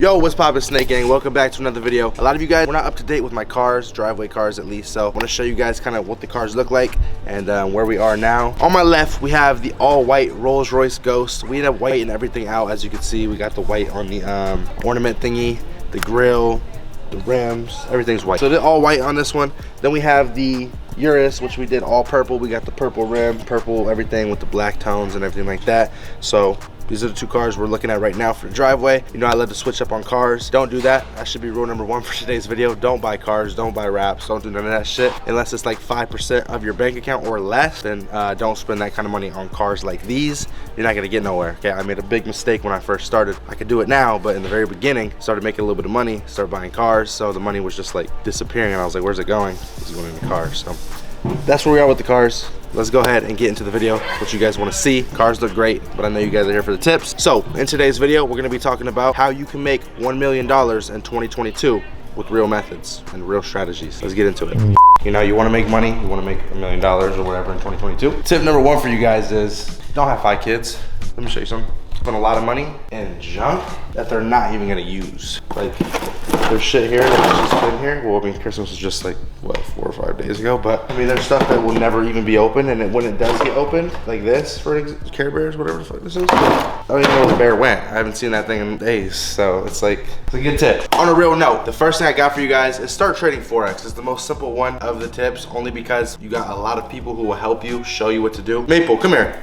Yo, what's poppin', Snake Gang? Welcome back to another video. A lot of you guys were not up to date with my cars, driveway cars at least, so I want to show you guys kind of what the cars look like and where we are now. On my left, we have the all-white Rolls-Royce Ghost. We ended up whitening everything out. As you can see, we got the white on the ornament thingy, the grill, the rims, everything's white. So they're all white on this one. Then we have the Urus, which we did all purple. We got the purple rim, purple everything with the black tones and everything like that. So these are the two cars we're looking at right now for the driveway. You know I love to switch up on cars. Don't do that. That should be rule number one for today's video. Don't buy cars, don't buy wraps, don't do none of that shit. Unless it's like 5% of your bank account or less, then don't spend that kind of money on cars like these. You're not gonna get nowhere, okay? I made a big mistake when I first started. I could do it now, but in the very beginning, started making a little bit of money, started buying cars, so the money was just like disappearing, and I was like, where's it going? It's going in the cars, so that's where we are with the cars. Let's go ahead and get into the video, what you guys want to see. Cars look great, but I know you guys are here for the tips. So in today's video, we're going to be talking about how you can make $1 million in 2022 with real methods and real strategies. Let's get into it. You know, you want to make money, you want to make $1 million or whatever in 2022. Tip number one for you guys is don't have 5 kids. Let me show you something. Spend a lot of money in junk that they're not even gonna use. Like, there's shit here that's just been here. Well, I mean, Christmas was just like, what, 4 or 5 days ago? But I mean, there's stuff that will never even be opened, and when it does get opened, like this, for Care Bears, whatever the fuck this is, I don't even know where the bear went. I haven't seen that thing in days, so it's like, it's a good tip. On a real note, the first thing I got for you guys is start trading Forex. It's the most simple one of the tips, only because you got a lot of people who will help you, show you what to do. Maple, come here.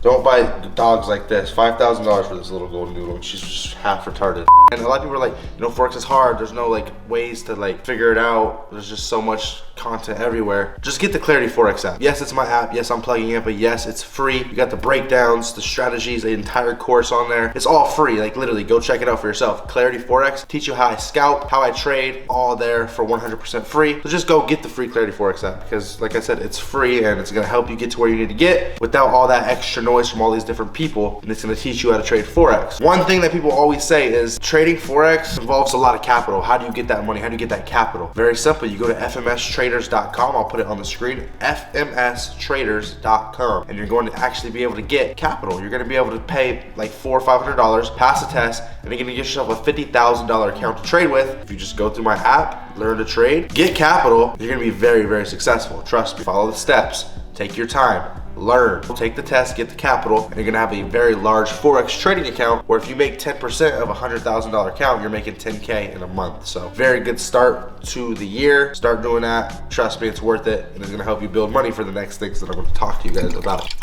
Don't buy dogs like this. $5,000 for this little golden doodle. She's just half retarded. And a lot of people are like, you know, Forex is hard. There's no like ways to like figure it out. There's just so much content everywhere. Just get the Clarity Forex app. Yes, it's my app. Yes, I'm plugging it, but yes, it's free. You got the breakdowns, the strategies, the entire course on there. It's all free. Like literally, go check it out for yourself. Clarity Forex, teach you how I scalp, how I trade, all there for 100% free. So just go get the free Clarity Forex app because, like I said, it's free and it's gonna help you get to where you need to get without all that extra noise from all these different people, and it's gonna teach you how to trade Forex. One thing that people always say is trading Forex involves a lot of capital. How do you get that money? How do you get that capital? Very simple. You go to fmstraders.com. I'll put it on the screen. fmstraders.com, and you're going to actually be able to get capital. You're going to be able to pay like $400 or $500, pass the test, and you're going to get yourself a $50,000 account to trade with. If you just go through my app, learn to trade, get capital, you're going to be very, very successful. Trust me. Follow the steps. Take your time. Learn, take the test, get the capital, and you're gonna have a very large Forex trading account where if you make 10% of a $100,000 account, you're making 10K in a month. So very good start to the year. Start doing that. Trust me, it's worth it, and it's gonna help you build money for the next things that I'm gonna talk to you guys about.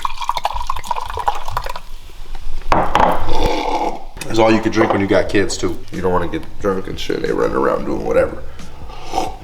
It's all you can drink when you got kids too. You don't wanna get drunk and shit, they run around doing whatever.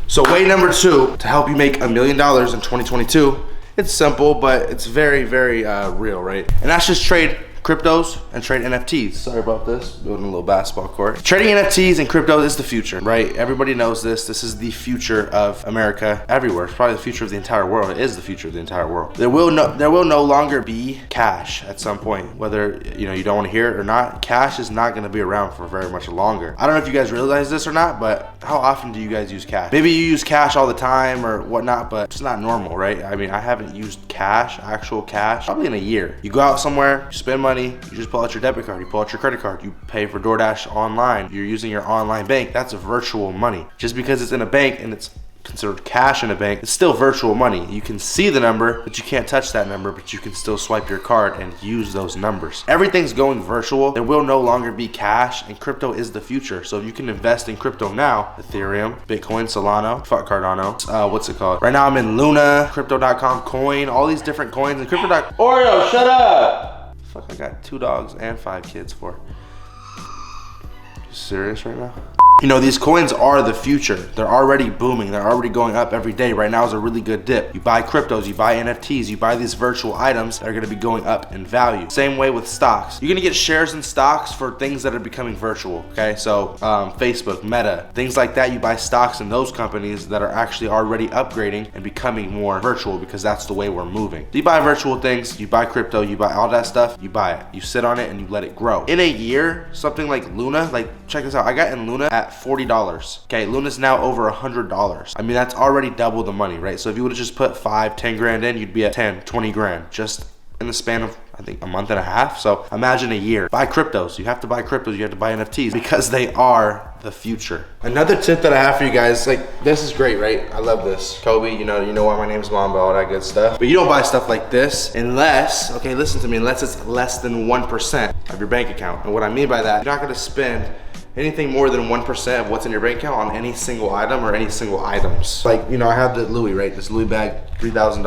So way number 2 to help you make $1 million in 2022, it's simple, but it's very, very real, right? And that's just trade cryptos and trade NFTs. Sorry about this, building a little basketball court. Trading NFTs and cryptos is the future, right? Everybody knows this. This is the future of America everywhere. It's probably the future of the entire world. It is the future of the entire world. There will no longer be cash at some point. Whether you know you don't want to hear it or not, cash is not going to be around for very much longer. I don't know if you guys realize this or not, but how often do you guys use cash? Maybe you use cash all the time or whatnot, but it's not normal, right? I mean, I haven't used cash, actual cash, probably in a year. You go out somewhere, you spend money, you just pull out your debit card, you pull out your credit card, you pay for DoorDash online, you're using your online bank. That's virtual money. Just because it's in a bank and it's considered cash in a bank, it's still virtual money. You can see the number, but you can't touch that number, but you can still swipe your card and use those numbers. Everything's going virtual. There will no longer be cash, and crypto is the future. So if you can invest in crypto now, Ethereum, Bitcoin, Solana, fuck Cardano, what's it called? Right now I'm in Luna, Crypto.com, Coin, all these different coins, and Crypto. Oreo, shut up! Fuck, I got 2 dogs and 5 kids for. You serious right now? You know, these coins are the future. They're already booming. They're already going up every day. Right now is a really good dip. You buy cryptos, you buy NFTs, you buy these virtual items that are gonna be going up in value. Same way with stocks. You're gonna get shares in stocks for things that are becoming virtual, okay? So Facebook, Meta, things like that, you buy stocks in those companies that are actually already upgrading and becoming more virtual because that's the way we're moving. So you buy virtual things, you buy crypto, you buy all that stuff, you buy it. You sit on it and you let it grow. In a year, something like Luna, like check this out, I got in Luna at $40. Okay, Luna's now over $100. I mean, that's already double the money, right? So if you would have just put 5, 10 grand in, you'd be at 10, 20 grand just in the span of, I I think a month and a half. So imagine a year. Buy cryptos. You have to buy cryptos. You have to buy NFTs because they are the future. Another tip that I have for you guys, like this is great, right? I love this. Kobe, you know why my name's Mamba, all that good stuff. But you don't buy stuff like this unless, okay, listen to me, unless it's less than 1% of your bank account. And what I mean by that, you're not gonna spend anything more than 1% of what's in your bank account on any single item or any single items. Like, you know, I have the Louis, right? This Louis bag, $3,000,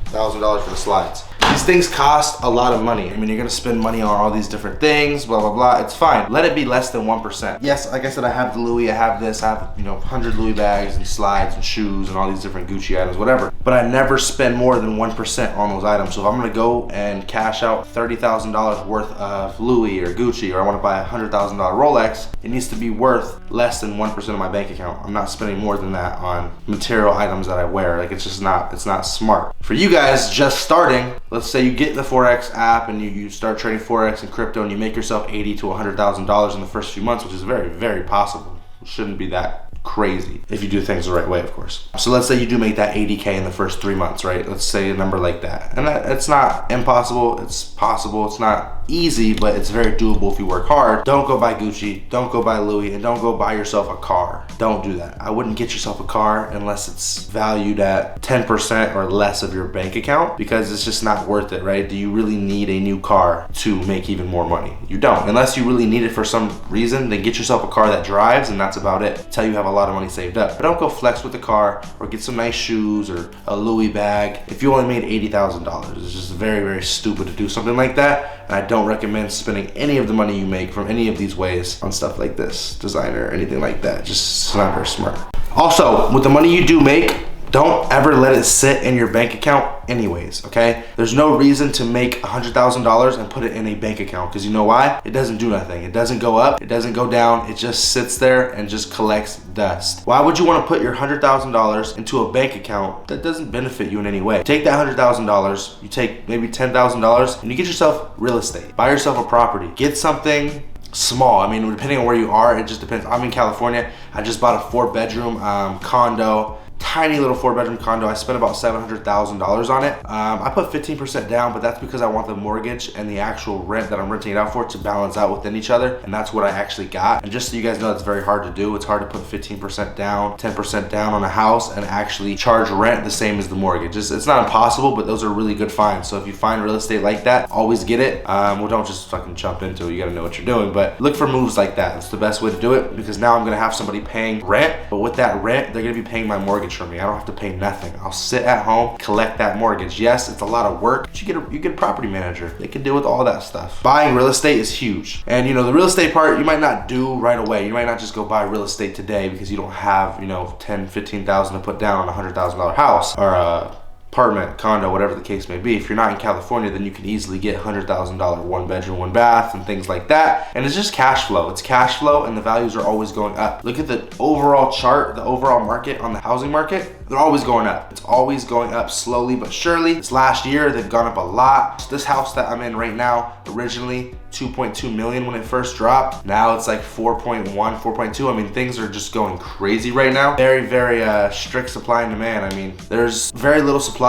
$1,000 for the slides. These things cost a lot of money. I mean, you're gonna spend money on all these different things, blah, blah, blah. It's fine. Let it be less than 1%. Yes, like I said, I have the Louis, I have this, I have, 100 Louis bags and slides and shoes and all these different Gucci items, whatever. But I never spend more than 1% on those items. So if I'm gonna go and cash out $30,000 worth of Louis or Gucci, or I wanna buy a $100,000 Rolex, it needs to be worth less than 1% of my bank account. I'm not spending more than that on material items that I wear. Like, it's just not, it's not smart. For you guys just starting, let's say you get the FOREX app and you start trading FOREX and crypto and you make yourself $80,000 to $100,000 in the first few months, which is very, very possible. It shouldn't be that crazy if you do things the right way, of course. So let's say you do make that 80K in the first 3 months, right? Let's say a number like that. And it's not impossible, it's possible. It's not easy, but it's very doable if you work hard. Don't go buy Gucci, don't go buy Louis, and don't go buy yourself a car. Don't do that. I wouldn't get yourself a car unless it's valued at 10% or less of your bank account, because it's just not worth it, right? Do you really need a new car to make even more money? You don't. Unless you really need it for some reason, then get yourself a car that drives, and that's about it. Until you have a lot of money saved up. But don't go flex with the car or get some nice shoes or a Louis bag if you only made $80,000. It's just very, very stupid to do something like that. And I don't recommend spending any of the money you make from any of these ways on stuff like this, designer, anything like that. Just, it's not very smart. Also, with the money you do make, don't ever let it sit in your bank account anyways, okay? There's no reason to make $100,000 and put it in a bank account, because you know why? It doesn't do nothing. It doesn't go up, it doesn't go down, it just sits there and just collects dust. Why would you want to put your $100,000 into a bank account that doesn't benefit you in any way? Take that $100,000, you take maybe $10,000 and you get yourself real estate. Buy yourself a property. Get something small. I mean, depending on where you are, it just depends. I'm in California. I just bought a 4-bedroom condo. Tiny little 4-bedroom condo. I spent about $700,000 on it. I put 15% down, but that's because I want the mortgage and the actual rent that I'm renting it out for to balance out within each other, and that's what I actually got. And just so you guys know, it's very hard to do. It's hard to put 15% down, 10% down on a house and actually charge rent the same as the mortgage. It's not impossible, but those are really good finds. So if you find real estate like that, always get it. Well, don't just fucking jump into it. You gotta know what you're doing, but look for moves like that. It's the best way to do it, because now I'm gonna have somebody paying rent, but with that rent, they're gonna be paying my mortgage for me. I don't have to pay nothing. I'll sit at home, collect that mortgage. Yes, it's a lot of work, but you get a property manager. They can deal with all that stuff. Buying real estate is huge. And the real estate part, you might not do right away. You might not just go buy real estate today because you don't have, 10, 15,000 to put down on a $100,000 house or a apartment, condo, whatever the case may be. If you're not in California, then you can easily get $100,000 1-bedroom, 1-bath and things like that. And it's just cash flow. It's cash flow, and the values are always going up. Look at the overall chart, the overall market on the housing market. They're always going up. It's always going up slowly but surely. This last year, they've gone up a lot. So this house that I'm in right now, originally 2.2 million when it first dropped. Now it's like 4.1, 4.2. I mean, things are just going crazy right now. Very, very strict supply and demand. I mean, there's very little supply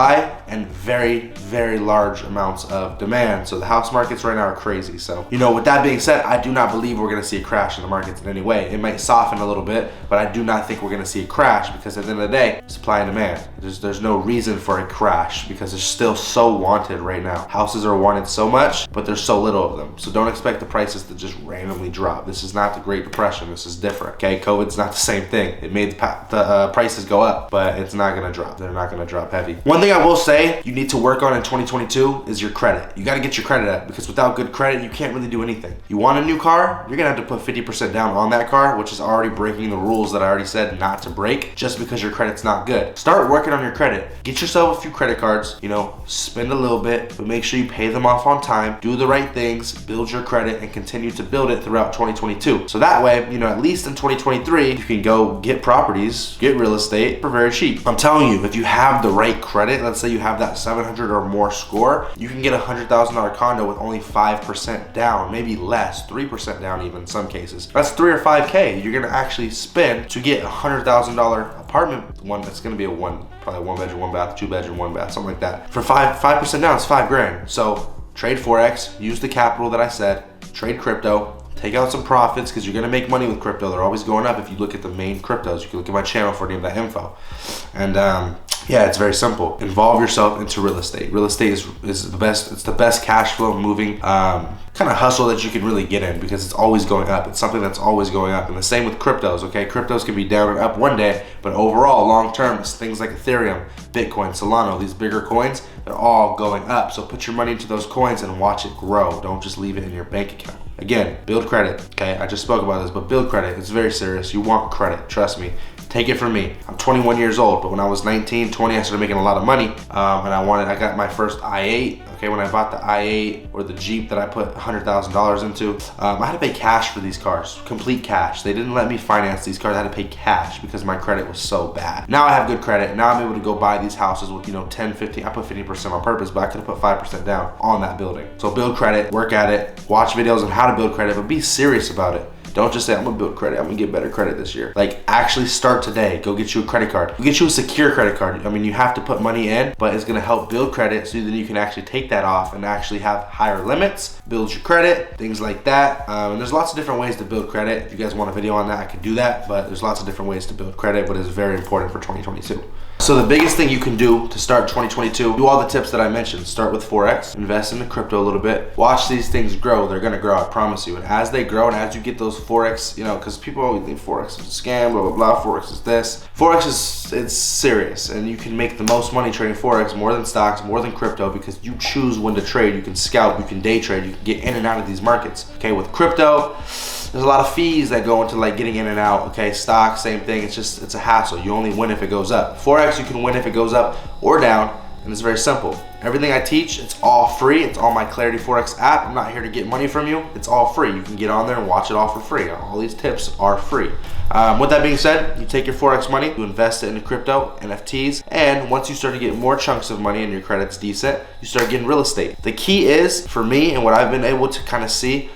and very, very large amounts of demand. So the house markets right now are crazy. So, with that being said, I do not believe we're gonna see a crash in the markets in any way. It might soften a little bit, but I do not think we're gonna see a crash, because at the end of the day, supply and demand. There's no reason for a crash, because they're still so wanted right now. Houses are wanted so much, but there's so little of them. So don't expect the prices to just randomly drop. This is not the Great Depression. This is different, okay? COVID's not the same thing. It made the prices go up, but it's not gonna drop. They're not gonna drop heavy. One thing I will say you need to work on in 2022 is your credit. You gotta get your credit up, because without good credit, you can't really do anything. You want a new car, you're gonna have to put 50% down on that car, which is already breaking the rules that I already said not to break, just because your credit's not good. Start working on your credit. Get yourself a few credit cards, spend a little bit, but make sure you pay them off on time, do the right things, build your credit, and continue to build it throughout 2022. So that way, at least in 2023, you can go get properties, get real estate for very cheap. I'm telling you, if you have the right credit, let's say you have that 700 or more score, you can get a $100,000 condo with only 5% down, maybe less, 3% down even in some cases. That's 3 or 5K you're gonna actually spend to get a $100,000 apartment. One that's gonna be probably 1-bedroom, 1-bath, 2-bedroom, 1-bath, something like that. For 5% down, it's $5 grand. So trade Forex, use the capital that I said, trade crypto, take out some profits because you're gonna make money with crypto. They're always going up if you look at the main cryptos. You can look at my channel for any of that info. And yeah, it's very simple. Involve yourself into real estate. Real estate is the best. It's the best cash flow moving kind of hustle that you can really get in because it's always going up. It's something that's always going up. And the same with cryptos, okay? Cryptos can be down and up one day, but overall, long term, it's things like Ethereum, Bitcoin, Solana, these bigger coins, they're all going up. So put your money into those coins and watch it grow. Don't just leave it in your bank account. Again, build credit, okay? I just spoke about this, but build credit. It's very serious. You want credit, trust me. Take it from me. I'm 21 years old, but when I was 19, 20, I started making a lot of money, and I got my first i8. Okay, when I bought the i8 or the Jeep that I put $100,000 into, I had to pay cash for these cars, complete cash. They didn't let me finance these cars. I had to pay cash because my credit was so bad. Now I have good credit. Now I'm able to go buy these houses with 10, 15. I put 50% on purpose, but I could have put 5% down on that building. So build credit, work at it, watch videos on how to build credit, but be serious about it. Don't just say, I'm gonna build credit, I'm gonna get better credit this year. Like, actually start today. Go get you a credit card. Go get you a secure credit card. I mean, you have to put money in, but it's gonna help build credit so then you can actually take that off and actually have higher limits, build your credit, things like that. And there's lots of different ways to build credit. If you guys want a video on that, I could do that, but there's lots of different ways to build credit, but it's very important for 2022. So the biggest thing you can do to start 2022, do all the tips that I mentioned. Start with Forex, invest in the crypto a little bit, watch these things grow. They're gonna grow, I promise you. And as they grow and as you get those Forex, because people always think Forex is a scam, blah, blah, blah, Forex is this. Forex it's serious, and you can make the most money trading Forex, more than stocks, more than crypto, because you choose when to trade. You can scalp, you can day trade, you can get in and out of these markets. Okay, with crypto, there's a lot of fees that go into like getting in and out. Okay, stock, same thing. It's a hassle. You only win if it goes up. Forex, you can win if it goes up or down, and it's very simple. Everything I teach, it's all free. It's on my Clarity Forex app. I'm not here to get money from you. It's all free. You can get on there and watch it all for free. All these tips are free. With that being said, you take your Forex money, you invest it into crypto, NFTs, and once you start to get more chunks of money and your credit's decent, you start getting real estate. The key is, for me, and what I've been able to kind of see,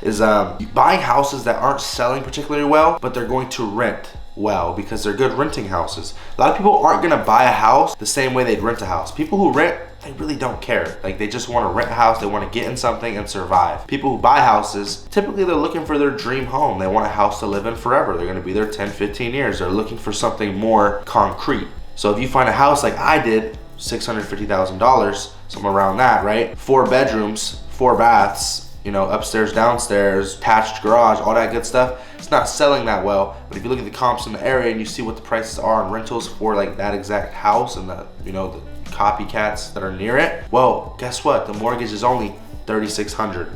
is buying houses that aren't selling particularly well, but they're going to rent well because they're good renting houses. A lot of people aren't gonna buy a house the same way they'd rent a house. People who rent, they really don't care. Like, they just wanna rent a house, they wanna get in something and survive. People who buy houses, typically they're looking for their dream home. They want a house to live in forever. They're gonna be there 10, 15 years. They're looking for something more concrete. So if you find a house like I did, $650,000, somewhere around that, right? 4 bedrooms, 4 baths, upstairs, downstairs, attached garage, all that good stuff. It's not selling that well, but if you look at the comps in the area and you see what the prices are on rentals for like that exact house and the copycats that are near it, well, guess what? The mortgage is only $3,600,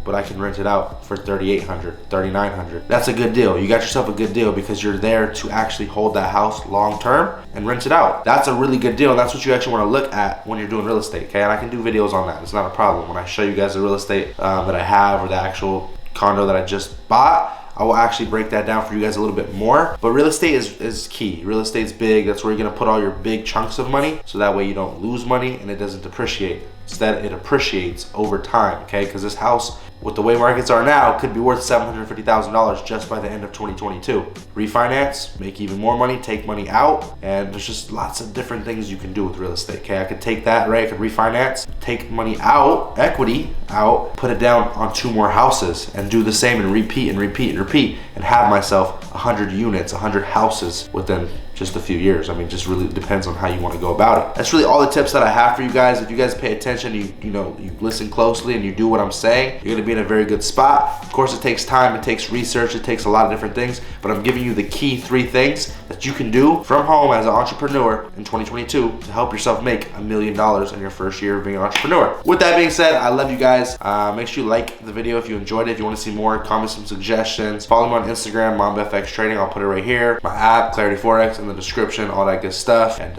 but I can rent it out for $3,800, $3,900. That's a good deal. You got yourself a good deal because you're there to actually hold that house long term and rent it out. That's a really good deal, and that's what you actually want to look at when you're doing real estate, okay? And I can do videos on that. It's not a problem. When I show you guys the real estate that I have or the actual condo that I just bought, I will actually break that down for you guys a little bit more. But real estate is key. Real estate's big. That's where you're gonna put all your big chunks of money, so that way you don't lose money and it doesn't depreciate. Instead, it appreciates over time, okay? Because this house, with the way markets are now, could be worth $750,000 just by the end of 2022. Refinance, make even more money, take money out, and there's just lots of different things you can do with real estate, okay? I could take that, right? I could refinance, take money out, equity out, put it down on 2 more houses, and do the same and repeat and repeat and repeat, and have myself 100 units, 100 houses within just a few years. I mean, just really depends on how you want to go about it. That's really all the tips that I have for you guys. If you guys pay attention, you listen closely and you do what I'm saying, you're gonna be in a very good spot. Of course, it takes time, it takes research, it takes a lot of different things, but I'm giving you the key 3 things that you can do from home as an entrepreneur in 2022 to help yourself make $1 million in your first year of being an entrepreneur. With that being said, I love you guys. Make sure you like the video if you enjoyed it. If you want to see more, comment some suggestions. Follow me on Instagram, MambaFx Trading. I'll put it right here. My app, Clarity Forex, in the description, all that good stuff. And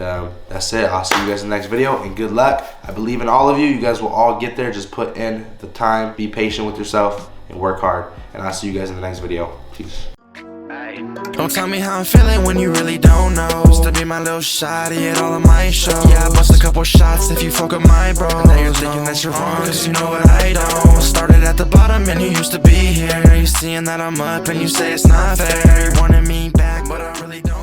that's it. I'll see you guys in the next video, and good luck. I believe in all of you. You guys will all get there. Just put in the time, be patient with yourself, and work hard. And I'll see you guys in the next video. Peace. Don't tell me how I'm feeling when you really don't know. Used to be my little shawty at all of my shows. Yeah, I bust a couple shots if you fuck with my bro. Now you're thinking that you're wrong, cause you know what I don't. Started at the bottom and you used to be here. You seeing that I'm up and you say it's not fair. You wanted me back, but I really don't.